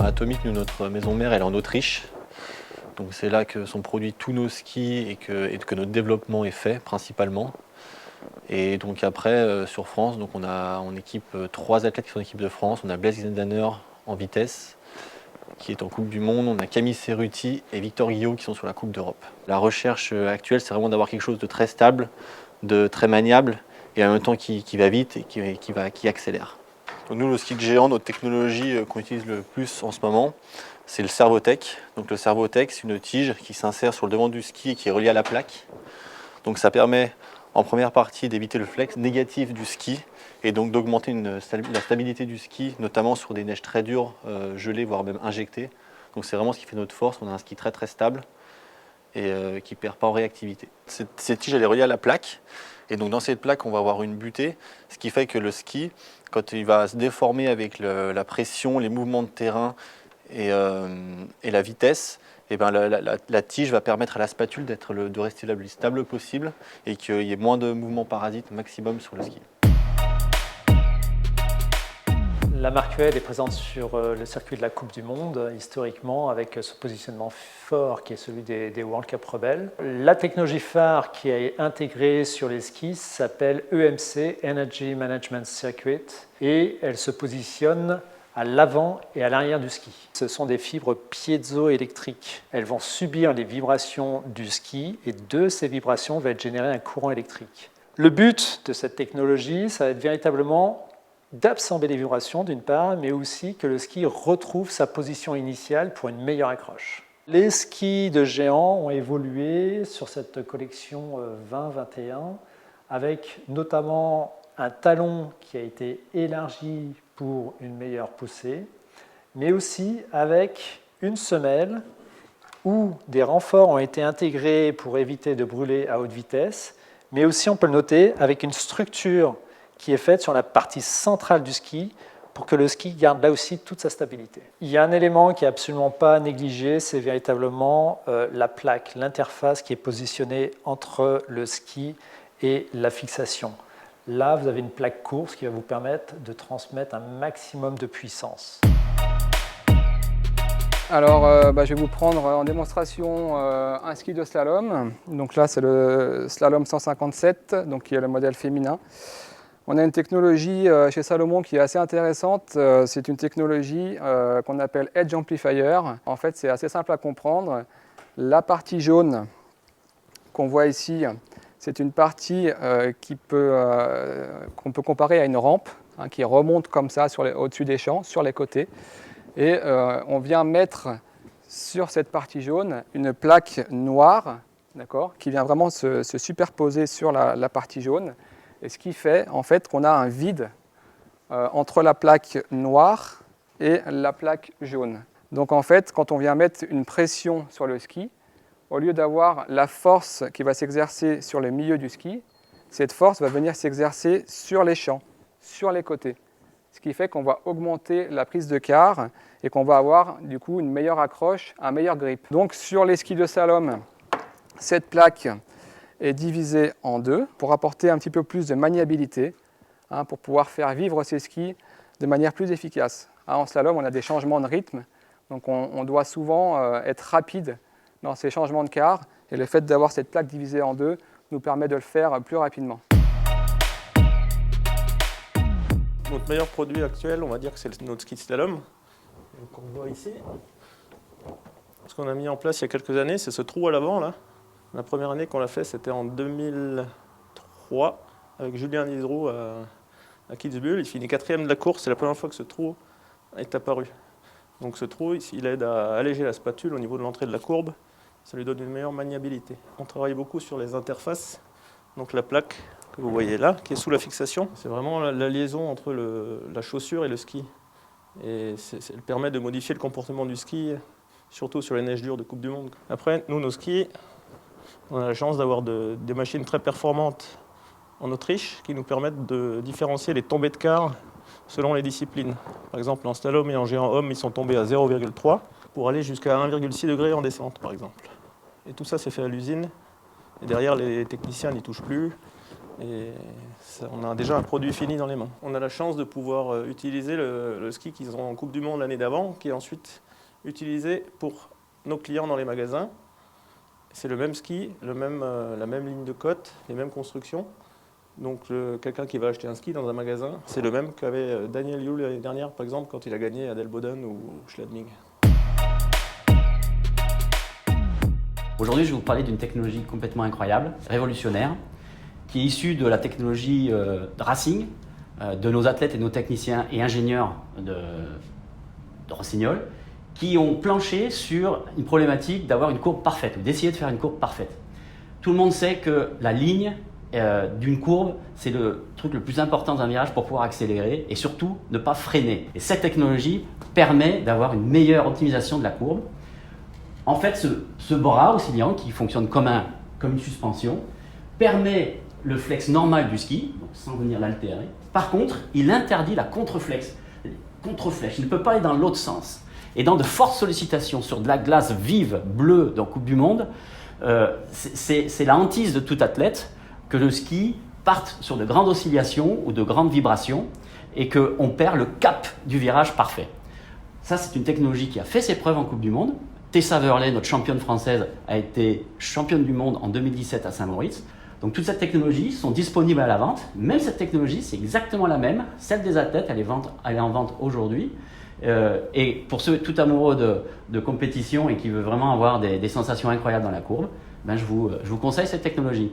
Atomic, nous, notre maison mère, elle est en Autriche. Donc c'est là que sont produits tous nos skis et que notre développement est fait principalement. Et donc après, sur France, donc on équipe 3 athlètes qui sont en équipe de France. On a Blaise Zendaner en vitesse, qui est en Coupe du Monde. On a Camille Cerruti et Victor Guillot qui sont sur la Coupe d'Europe. La recherche actuelle, c'est vraiment d'avoir quelque chose de très stable, de très maniable et en même temps qui va vite et qui accélère. Donc nous, le ski de géant, notre technologie qu'on utilise le plus en ce moment, c'est le Servotech. Donc le Servotech, c'est une tige qui s'insère sur le devant du ski et qui est reliée à la plaque. Donc ça permet en première partie d'éviter le flex négatif du ski et donc d'augmenter la stabilité du ski, notamment sur des neiges très dures, gelées, voire même injectées. Donc c'est vraiment ce qui fait notre force. On a un ski très très stable et qui ne perd pas en réactivité. Cette tige, elle est reliée à la plaque. Et donc dans cette plaque, on va avoir une butée, ce qui fait que le ski, quand il va se déformer avec la pression, les mouvements de terrain et la vitesse, et ben la tige va permettre à la spatule de rester la plus stable possible et qu'il y ait moins de mouvements parasites maximum sur le ski. La marque UL est présente sur le circuit de la Coupe du Monde, historiquement, avec ce positionnement fort qui est celui des World Cup Rebels. La technologie phare qui est intégrée sur les skis s'appelle EMC, Energy Management Circuit, et elle se positionne à l'avant et à l'arrière du ski. Ce sont des fibres piézoélectriques. Elles vont subir les vibrations du ski et de ces vibrations va être généré un courant électrique. Le but de cette technologie, ça va être véritablement d'absorber les vibrations d'une part, mais aussi que le ski retrouve sa position initiale pour une meilleure accroche. Les skis de géant ont évolué sur cette collection 2021 avec notamment un talon qui a été élargi pour une meilleure poussée, mais aussi avec une semelle où des renforts ont été intégrés pour éviter de brûler à haute vitesse, mais aussi, on peut le noter, avec une structure qui est faite sur la partie centrale du ski pour que le ski garde là aussi toute sa stabilité. Il y a un élément qui n'est absolument pas négligé, c'est véritablement la plaque, l'interface qui est positionnée entre le ski et la fixation. Là, vous avez une plaque course qui va vous permettre de transmettre un maximum de puissance. Alors, je vais vous prendre en démonstration un ski de slalom. Donc là, c'est le slalom 157, donc qui est le modèle féminin. On a une technologie chez Salomon qui est assez intéressante. C'est une technologie qu'on appelle Edge Amplifier. En fait, c'est assez simple à comprendre. La partie jaune qu'on voit ici, c'est une partie qu'on peut comparer à une rampe qui remonte comme ça au-dessus des champs, sur les côtés. Et on vient mettre sur cette partie jaune une plaque noire, qui vient vraiment se superposer sur la partie jaune. Et ce qui fait en fait qu'on a un vide entre la plaque noire et la plaque jaune. Donc en fait, quand on vient mettre une pression sur le ski, au lieu d'avoir la force qui va s'exercer sur le milieu du ski, cette force va venir s'exercer sur les champs, sur les côtés. Ce qui fait qu'on va augmenter la prise de quart et qu'on va avoir du coup une meilleure accroche, un meilleur grip. Donc sur les skis de slalom, cette plaque est divisée en deux pour apporter un petit peu plus de maniabilité, pour pouvoir faire vivre ces skis de manière plus efficace. En slalom, on a des changements de rythme, donc on doit souvent être rapide dans ces changements de quart, et le fait d'avoir cette plaque divisée en deux nous permet de le faire plus rapidement. Notre meilleur produit actuel, on va dire que c'est notre ski de slalom, qu'on voit ici. Ce qu'on a mis en place il y a quelques années, c'est ce trou à l'avant là. La première année qu'on l'a fait, c'était en 2003, avec Julien Liseroux à Kitzbühel. Il finit 4e de la course, c'est la première fois que ce trou est apparu. Donc ce trou, il aide à alléger la spatule au niveau de l'entrée de la courbe. Ça lui donne une meilleure maniabilité. On travaille beaucoup sur les interfaces, donc la plaque que vous voyez là, qui est sous la fixation. C'est vraiment la liaison entre la chaussure et le ski. Et elle permet de modifier le comportement du ski, surtout sur les neiges dures de Coupe du Monde. Après, nous, nos skis, on a la chance d'avoir des machines très performantes en Autriche qui nous permettent de différencier les tombées de quart selon les disciplines. Par exemple, en slalom et en géant homme, ils sont tombés à 0,3 pour aller jusqu'à 1,6 degré en descente, par exemple. Et tout ça, c'est fait à l'usine. Et derrière, les techniciens n'y touchent plus. Et on a déjà un produit fini dans les mains. On a la chance de pouvoir utiliser le ski qu'ils ont en Coupe du Monde l'année d'avant, qui est ensuite utilisé pour nos clients dans les magasins. C'est le même ski, la même ligne de côte, les mêmes constructions. Donc quelqu'un qui va acheter un ski dans un magasin, c'est le même qu'avait Daniel Yule l'année dernière, par exemple, quand il a gagné à Del Boden ou Schladming. Aujourd'hui, je vais vous parler d'une technologie complètement incroyable, révolutionnaire, qui est issue de la technologie de racing, de nos athlètes et nos techniciens et ingénieurs de Rossignol, qui ont planché sur une problématique d'avoir une courbe parfaite, ou d'essayer de faire une courbe parfaite. Tout le monde sait que la ligne d'une courbe, c'est le truc le plus important d'un virage pour pouvoir accélérer et surtout ne pas freiner. Et cette technologie permet d'avoir une meilleure optimisation de la courbe. En fait, ce bras oscillant qui fonctionne comme une suspension permet le flex normal du ski, donc sans venir l'altérer. Par contre, il interdit la contreflex. Contreflèche, il ne peut pas aller dans l'autre sens. Et dans de fortes sollicitations sur de la glace vive, bleue, dans Coupe du Monde, c'est la hantise de tout athlète que le ski parte sur de grandes oscillations ou de grandes vibrations et qu'on perd le cap du virage parfait. Ça, c'est une technologie qui a fait ses preuves en Coupe du Monde. Tessa Worley, notre championne française, a été championne du monde en 2017 à Saint-Moritz. Donc toutes ces technologies sont disponibles à la vente. Même cette technologie, c'est exactement la même. Celle des athlètes, elle est en vente aujourd'hui. Et pour ceux tout amoureux de compétition et qui veulent vraiment avoir des sensations incroyables dans la courbe, ben je vous conseille cette technologie.